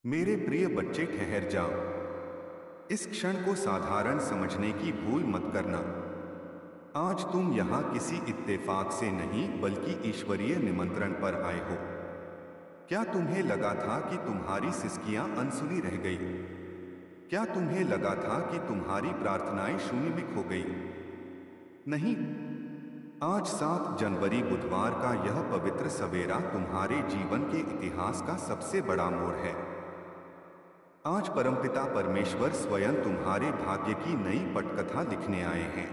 मेरे प्रिय बच्चे, ठहर जाओ। इस क्षण को साधारण समझने की भूल मत करना। आज तुम यहाँ किसी इत्तेफाक से नहीं बल्कि ईश्वरीय निमंत्रण पर आए हो। क्या तुम्हें लगा था कि तुम्हारी सिसकियां अनसुनी रह गई? क्या तुम्हें लगा था कि तुम्हारी प्रार्थनाएं शून्य में खो गई? नहीं। आज 7 जनवरी बुधवार का यह पवित्र सवेरा तुम्हारे जीवन के इतिहास का सबसे बड़ा मोड़ है। आज परमपिता परमेश्वर स्वयं तुम्हारे भाग्य की नई पटकथा लिखने आए हैं।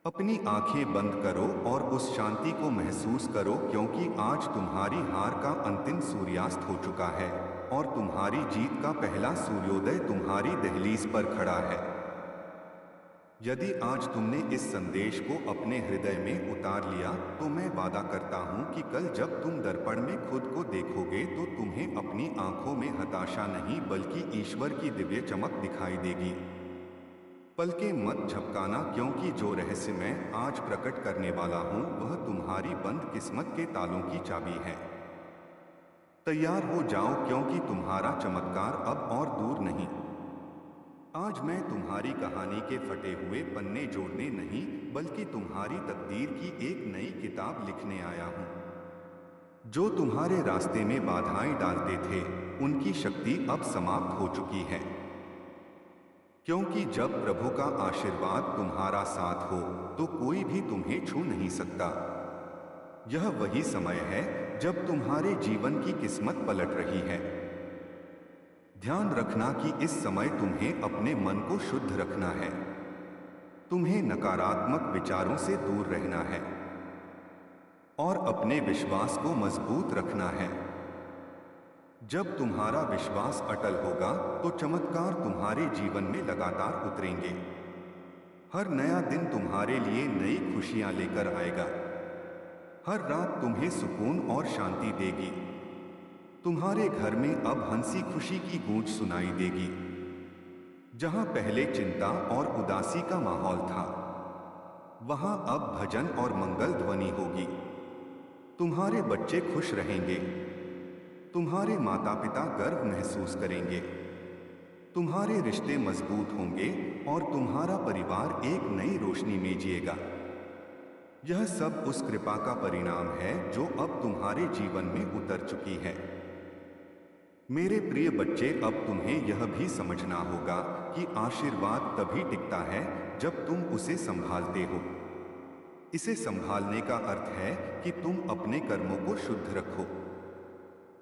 अपनी आंखें बंद करो और उस शांति को महसूस करो, क्योंकि आज तुम्हारी हार का अंतिम सूर्यास्त हो चुका है और तुम्हारी जीत का पहला सूर्योदय तुम्हारी दहलीज पर खड़ा है। यदि आज तुमने इस संदेश को अपने हृदय में उतार लिया, तो मैं वादा करता हूं कि कल जब तुम दर्पण में खुद को देखोगे तो तुम्हें अपनी आंखों में हताशा नहीं बल्कि ईश्वर की दिव्य चमक दिखाई देगी। पलकें मत झपकाना, क्योंकि जो रहस्य मैं आज प्रकट करने वाला हूं वह तुम्हारी बंद किस्मत के तालों की चाबी है। तैयार हो जाओ, क्योंकि तुम्हारा चमत्कार अब और दूर नहीं। आज मैं तुम्हारी कहानी के फटे हुए पन्ने जोड़ने नहीं बल्कि तुम्हारी तकदीर की एक नई किताब लिखने आया हूं। जो तुम्हारे रास्ते में बाधाएं डालते थे, उनकी शक्ति अब समाप्त हो चुकी है। क्योंकि जब प्रभु का आशीर्वाद तुम्हारा साथ हो तो कोई भी तुम्हें छू नहीं सकता। यह वही समय है जब तुम्हारे जीवन की किस्मत पलट रही है। ध्यान रखना कि इस समय तुम्हें अपने मन को शुद्ध रखना है। तुम्हें नकारात्मक विचारों से दूर रहना है और अपने विश्वास को मजबूत रखना है। जब तुम्हारा विश्वास अटल होगा तो चमत्कार तुम्हारे जीवन में लगातार उतरेंगे। हर नया दिन तुम्हारे लिए नई खुशियां लेकर आएगा। हर रात तुम्हें सुकून और शांति देगी। तुम्हारे घर में अब हंसी खुशी की गूंज सुनाई देगी। जहां पहले चिंता और उदासी का माहौल था, वहां अब भजन और मंगल ध्वनि होगी। तुम्हारे बच्चे खुश रहेंगे। तुम्हारे माता पिता गर्व महसूस करेंगे। तुम्हारे रिश्ते मजबूत होंगे और तुम्हारा परिवार एक नई रोशनी में जिएगा। यह सब उस कृपा का परिणाम है जो अब तुम्हारे जीवन में उतर चुकी है। मेरे प्रिय बच्चे, अब तुम्हें यह भी समझना होगा कि आशीर्वाद तभी टिकता है जब तुम उसे संभालते हो। इसे संभालने का अर्थ है कि तुम अपने कर्मों को शुद्ध रखो,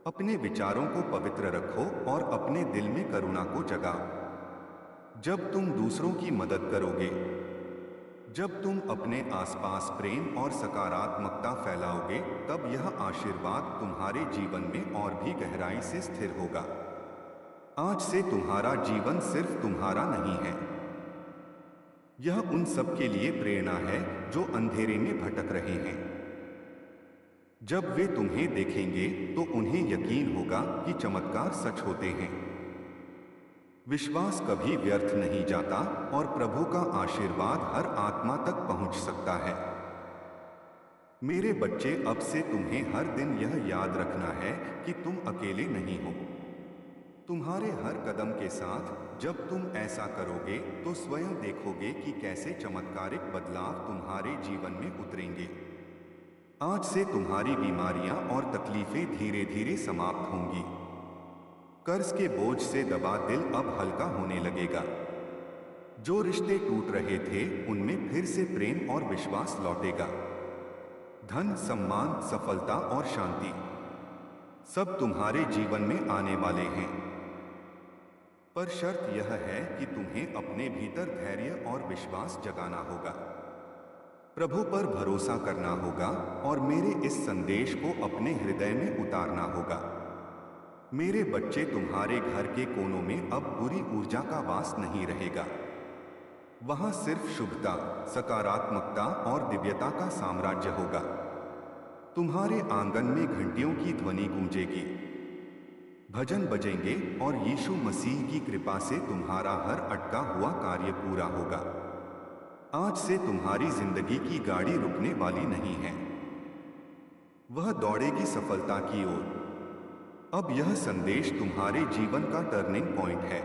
अपने विचारों को पवित्र रखो और अपने दिल में करुणा को जगाओ। जब तुम दूसरों की मदद करोगे, जब तुम अपने आसपास प्रेम और सकारात्मकता फैलाओगे, तब यह आशीर्वाद तुम्हारे जीवन में और भी गहराई से स्थिर होगा। आज से तुम्हारा जीवन सिर्फ तुम्हारा नहीं है। यह उन सब के लिए प्रेरणा है जो अंधेरे में भटक रहे हैं। जब वे तुम्हें देखेंगे तो उन्हें यकीन होगा कि चमत्कार सच होते हैं। विश्वास कभी व्यर्थ नहीं जाता और प्रभु का आशीर्वाद हर आत्मा तक पहुंच सकता है। मेरे बच्चे, अब से तुम्हें हर दिन यह याद रखना है कि तुम अकेले नहीं हो। तुम्हारे हर कदम के साथ जब तुम ऐसा करोगे तो स्वयं देखोगे कि कैसे चमत्कारिक बदलाव तुम्हारे जीवन में उतरेंगे। आज से तुम्हारी बीमारियां और तकलीफें धीरे धीरे समाप्त होंगी। कर्ज के बोझ से दबा दिल अब हल्का होने लगेगा। जो रिश्ते टूट रहे थे उनमें फिर से प्रेम और विश्वास लौटेगा। धन, सम्मान, सफलता और शांति सब तुम्हारे जीवन में आने वाले हैं। पर शर्त यह है कि तुम्हें अपने भीतर धैर्य और विश्वास जगाना होगा, प्रभु पर भरोसा करना होगा और मेरे इस संदेश को अपने हृदय में उतारना होगा। मेरे बच्चे, तुम्हारे घर के कोनों में अब बुरी ऊर्जा का वास नहीं रहेगा। वहां सिर्फ शुभता, सकारात्मकता और दिव्यता का साम्राज्य होगा। तुम्हारे आंगन में घंटियों की ध्वनि गूंजेगी, भजन बजेंगे और यीशु मसीह की कृपा से तुम्हारा हर अटका हुआ कार्य पूरा होगा। आज से तुम्हारी जिंदगी की गाड़ी रुकने वाली नहीं है। वह दौड़ेगी सफलता की ओर। अब यह संदेश तुम्हारे जीवन का टर्निंग पॉइंट है।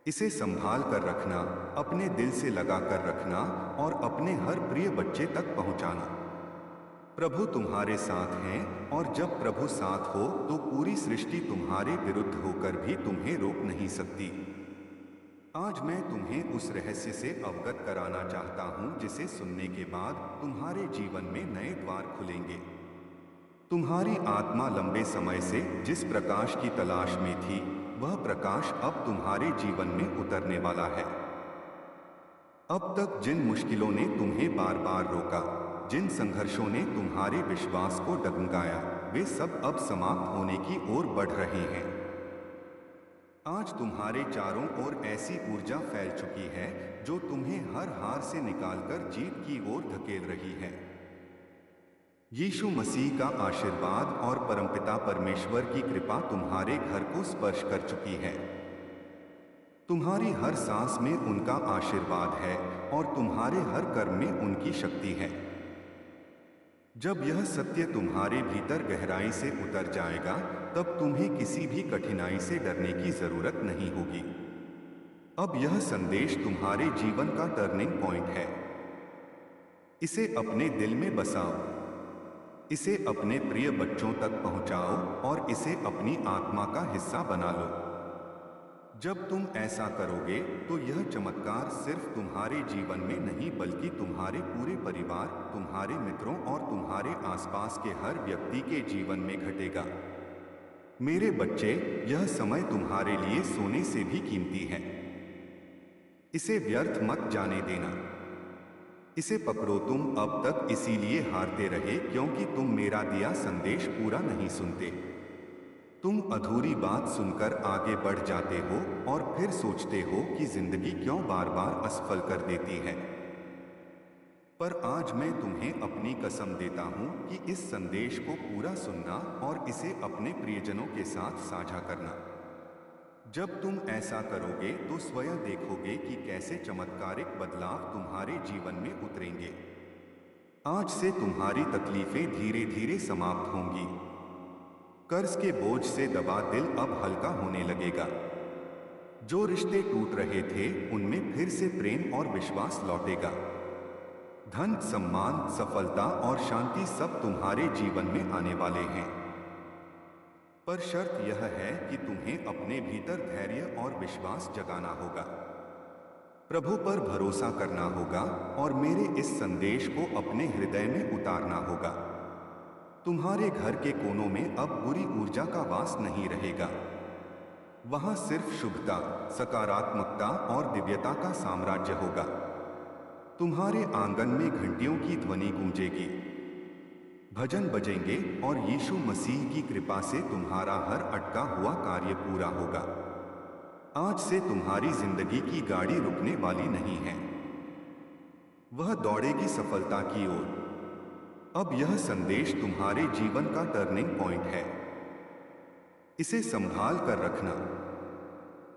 इसे संभाल कर रखना, अपने दिल से लगा कर रखना और अपने हर प्रिय बच्चे तक पहुंचाना। प्रभु तुम्हारे साथ हैं और जब प्रभु साथ हो तो पूरी सृष्टि तुम्हारे विरुद्ध होकर भी तुम्हें रोक नहीं सकती। आज मैं तुम्हें उस रहस्य से अवगत कराना चाहता हूं जिसे सुनने के बाद तुम्हारे जीवन में नए द्वार खुलेंगे। तुम्हारी आत्मा लंबे समय से जिस प्रकाश की तलाश में थी, वह प्रकाश अब तुम्हारे जीवन में उतरने वाला है। अब तक जिन मुश्किलों ने तुम्हें बार बार रोका, जिन संघर्षों ने तुम्हारे विश्वास को डगमगाया, वे सब अब समाप्त होने की ओर बढ़ रहे हैं। आज तुम्हारे चारों ओर ऐसी ऊर्जा फैल चुकी है जो तुम्हें हर हार से निकालकर जीत की ओर धकेल रही है। यीशु मसीह का आशीर्वाद और परमपिता परमेश्वर की कृपा तुम्हारे घर को स्पर्श कर चुकी है। तुम्हारी हर सांस में उनका आशीर्वाद है और तुम्हारे हर कर्म में उनकी शक्ति है। जब यह सत्य तुम्हारे भीतर गहराई से उतर जाएगा, तब तुम्हें किसी भी कठिनाई से डरने की जरूरत नहीं होगी। अब यह संदेश तुम्हारे जीवन का टर्निंग पॉइंट है। इसे अपने दिल में बसाओ, इसे अपने प्रिय बच्चों तक पहुंचाओ और इसे अपनी आत्मा का हिस्सा बना लो। जब तुम ऐसा करोगे तो यह चमत्कार सिर्फ तुम्हारे जीवन में नहीं बल्कि तुम्हारे पूरे परिवार, तुम्हारे मित्रों और तुम्हारे आसपास के हर व्यक्ति के जीवन में घटेगा। मेरे बच्चे, यह समय तुम्हारे लिए सोने से भी कीमती है। इसे व्यर्थ मत जाने देना। इसे पकड़ो। तुम अब तक इसीलिए हारते रहे क्योंकि तुम मेरा दिया संदेश पूरा नहीं सुनते। तुम अधूरी बात सुनकर आगे बढ़ जाते हो और फिर सोचते हो कि जिंदगी क्यों बार बार असफल कर देती है। पर आज मैं तुम्हें अपनी कसम देता हूं कि इस संदेश को पूरा सुनना और इसे अपने प्रियजनों के साथ साझा करना। जब तुम ऐसा करोगे तो स्वयं देखोगे कि कैसे चमत्कारिक बदलाव तुम्हारे जीवन में उतरेंगे। आज से तुम्हारी तकलीफें धीरे धीरे समाप्त होंगी। कर्ज के बोझ से दबा दिल अब हल्का होने लगेगा। जो रिश्ते टूट रहे थे उनमें फिर से प्रेम और विश्वास लौटेगा। धन, सम्मान, सफलता और शांति सब तुम्हारे जीवन में आने वाले हैं। पर शर्त यह है कि तुम्हें अपने भीतर धैर्य और विश्वास जगाना होगा, प्रभु पर भरोसा करना होगा और मेरे इस संदेश को अपने हृदय में उतारना होगा। तुम्हारे घर के कोनों में अब बुरी ऊर्जा का वास नहीं रहेगा। वहां सिर्फ शुभता, सकारात्मकता और दिव्यता का साम्राज्य होगा। तुम्हारे आंगन में घंटियों की ध्वनि गूंजेगी, भजन बजेंगे और यीशु मसीह की कृपा से तुम्हारा हर अटका हुआ कार्य पूरा होगा। आज से तुम्हारी जिंदगी की गाड़ी रुकने वाली नहीं है, वह दौड़ेगी सफलता की ओर। अब यह संदेश तुम्हारे जीवन का टर्निंग पॉइंट है। इसे संभाल कर रखना,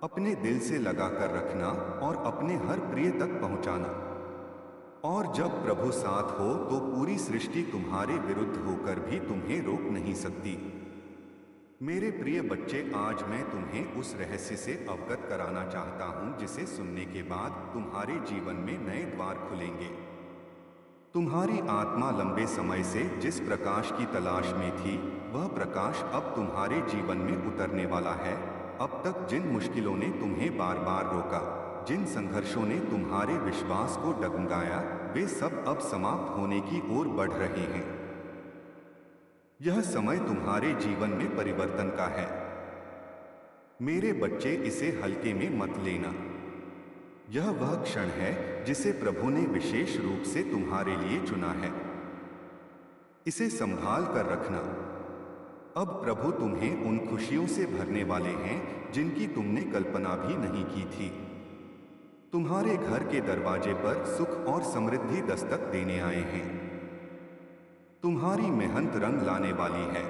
अपने दिल से लगा कर रखना और अपने हर प्रिय तक पहुंचाना। और जब प्रभु साथ हो तो पूरी सृष्टि तुम्हारे विरुद्ध होकर भी तुम्हें रोक नहीं सकती। मेरे प्रिय बच्चे, आज मैं तुम्हें उस रहस्य से अवगत कराना चाहता हूं जिसे सुनने के बाद तुम्हारे जीवन में नए द्वार खुलेंगे। तुम्हारी आत्मा लंबे समय से जिस प्रकाश की तलाश में थी, वह प्रकाश अब तुम्हारे जीवन में उतरने वाला है। अब तक जिन मुश्किलों ने तुम्हें बार बार रोका, जिन संघर्षों ने तुम्हारे विश्वास को डगमगाया, वे सब अब समाप्त होने की ओर बढ़ रहे हैं। यह समय तुम्हारे जीवन में परिवर्तन का है। मेरे बच्चे, इसे हल्के में मत लेना। यह वह क्षण है जिसे प्रभु ने विशेष रूप से तुम्हारे लिए चुना है। इसे संभाल कर रखना। अब प्रभु तुम्हें उन खुशियों से भरने वाले हैं जिनकी तुमने कल्पना भी नहीं की थी। तुम्हारे घर के दरवाजे पर सुख और समृद्धि दस्तक देने आए हैं। तुम्हारी मेहनत रंग लाने वाली है।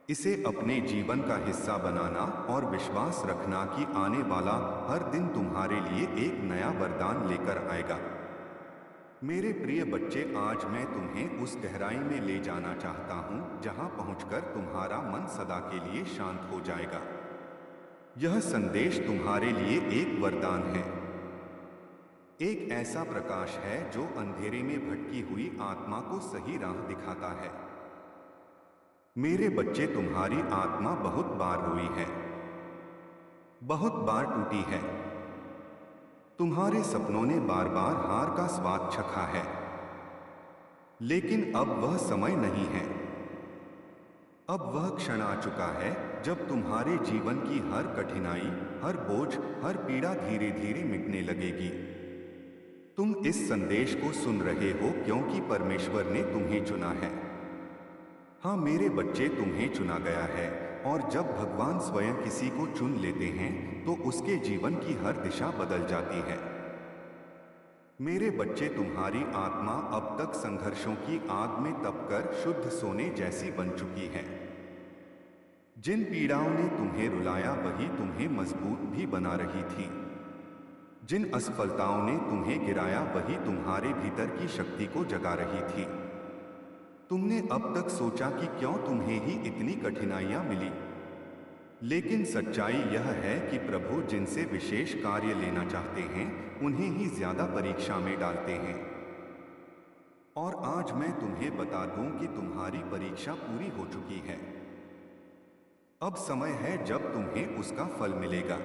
इसे अपने जीवन का हिस्सा बनाना और विश्वास रखना कि आने वाला हर दिन तुम्हारे लिए एक नया वरदान लेकर आएगा। मेरे प्रिय बच्चे, आज मैं तुम्हें उस गहराई में ले जाना चाहता हूं जहां पहुंचकर तुम्हारा मन सदा के लिए शांत हो जाएगा। यह संदेश तुम्हारे लिए एक वरदान है, एक ऐसा प्रकाश है जो अंधेरे में भटकी हुई आत्मा को सही राह दिखाता है। मेरे बच्चे, तुम्हारी आत्मा बहुत बार रोई है, बहुत बार टूटी है। तुम्हारे सपनों ने बार बार हार का स्वाद चखा है, लेकिन अब वह समय नहीं है। अब वह क्षण आ चुका है जब तुम्हारे जीवन की हर कठिनाई, हर बोझ, हर पीड़ा धीरे धीरे मिटने लगेगी। तुम इस संदेश को सुन रहे हो क्योंकि परमेश्वर ने तुम्हें चुना है। हाँ मेरे बच्चे, तुम्हें चुना गया है, और जब भगवान स्वयं किसी को चुन लेते हैं तो उसके जीवन की हर दिशा बदल जाती है। मेरे बच्चे, तुम्हारी आत्मा अब तक संघर्षों की आग में तपकर शुद्ध सोने जैसी बन चुकी है। जिन पीड़ाओं ने तुम्हें रुलाया वही तुम्हें मजबूत भी बना रही थी। जिन असफलताओं ने तुम्हें गिराया वही तुम्हारे भीतर की शक्ति को जगा रही थी। तुमने अब तक सोचा कि क्यों तुम्हें ही इतनी कठिनाइयां मिली, लेकिन सच्चाई यह है कि प्रभु जिनसे विशेष कार्य लेना चाहते हैं उन्हें ही ज्यादा परीक्षा में डालते हैं। और आज मैं तुम्हें बता दूं कि तुम्हारी परीक्षा पूरी हो चुकी है। अब समय है जब तुम्हें उसका फल मिलेगा।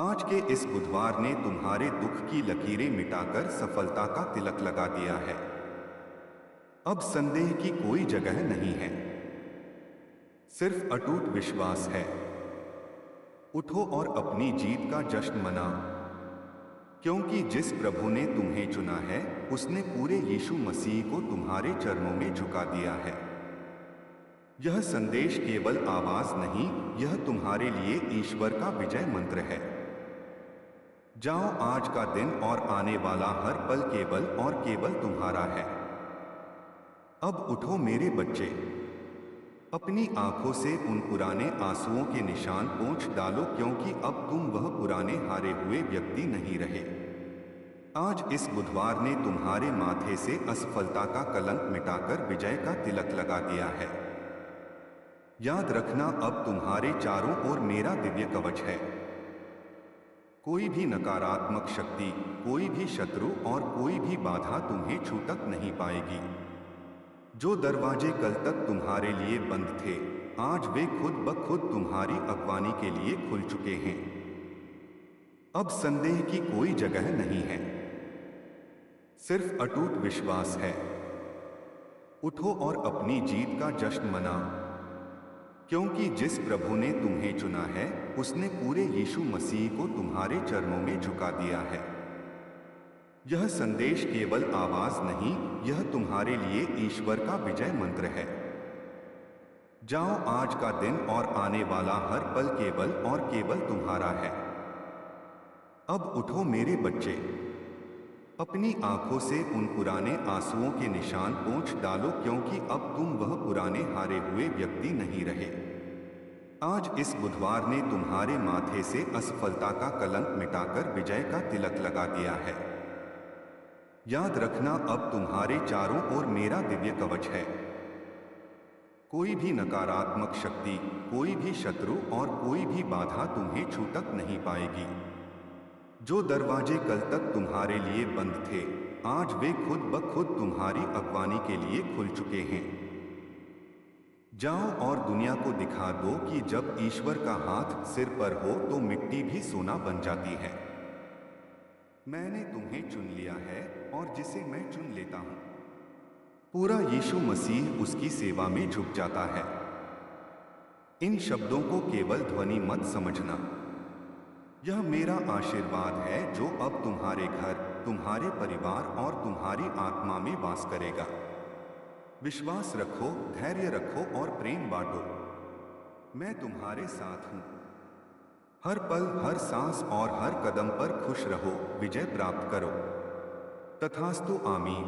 आज के इस बुधवार ने तुम्हारे दुख की लकीरें मिटाकर सफलता का तिलक लगा दिया है। अब संदेह की कोई जगह नहीं है, सिर्फ अटूट विश्वास है। उठो और अपनी जीत का जश्न मनाओ, क्योंकि जिस प्रभु ने तुम्हें चुना है उसने पूरे यीशु मसीह को तुम्हारे चरणों में झुका दिया है। यह संदेश केवल आवाज नहीं, यह तुम्हारे लिए ईश्वर का विजय मंत्र है। जाओ, आज का दिन और आने वाला हर पल केवल और केवल तुम्हारा है। अब उठो मेरे बच्चे, अपनी आंखों से उन पुराने आंसुओं के निशान पोंछ डालो, क्योंकि अब तुम वह पुराने हारे हुए व्यक्ति नहीं रहे। आज इस बुधवार ने तुम्हारे माथे से असफलता का कलंक मिटाकर विजय का तिलक लगा दिया है। याद रखना, अब तुम्हारे चारों ओर मेरा दिव्य कवच है। कोई भी नकारात्मक शक्ति, कोई भी शत्रु और कोई भी बाधा तुम्हें छू तक नहीं पाएगी। जो दरवाजे कल तक तुम्हारे लिए बंद थे, आज वे खुद ब खुद तुम्हारी अगवानी के लिए खुल चुके हैं। अब संदेह की कोई जगह नहीं है, सिर्फ अटूट विश्वास है। उठो और अपनी जीत का जश्न मनाओ, क्योंकि जिस प्रभु ने तुम्हें चुना है उसने पूरे यीशु मसीह को तुम्हारे चरणों में झुका दिया है। यह संदेश केवल आवाज नहीं, यह तुम्हारे लिए ईश्वर का विजय मंत्र है। जाओ, आज का दिन और आने वाला हर पल केवल और केवल तुम्हारा है। अब उठो मेरे बच्चे, अपनी आंखों से उन पुराने आंसुओं के निशान पोंछ डालो, क्योंकि अब तुम वह पुराने हारे हुए व्यक्ति नहीं रहे। आज इस बुधवार ने तुम्हारे माथे से असफलता का कलंक मिटाकर विजय का तिलक लगा दिया है। याद रखना, अब तुम्हारे चारों ओर मेरा दिव्य कवच है। कोई भी नकारात्मक शक्ति, कोई भी शत्रु और कोई भी बाधा तुम्हें छू तक नहीं पाएगी। जो दरवाजे कल तक तुम्हारे लिए बंद थे, आज वे खुद ब खुद तुम्हारी अगवानी के लिए खुल चुके हैं। जाओ और दुनिया को दिखा दो कि जब ईश्वर का हाथ सिर पर हो तो मिट्टी भी सोना बन जाती है। मैंने तुम्हें चुन लिया है, और जिसे मैं चुन लेता हूं, पूरा यीशु मसीह उसकी सेवा में झुक जाता है। इन शब्दों को केवल ध्वनि मत समझना, यह मेरा आशीर्वाद है जो अब तुम्हारे घर, तुम्हारे परिवार और तुम्हारी आत्मा में वास करेगा। विश्वास रखो, धैर्य रखो और प्रेम बांटो। मैं तुम्हारे साथ हूं। हर पल, हर सांस और हर कदम पर खुश रहो, विजय प्राप्त करो। तथास्तु, आमीन।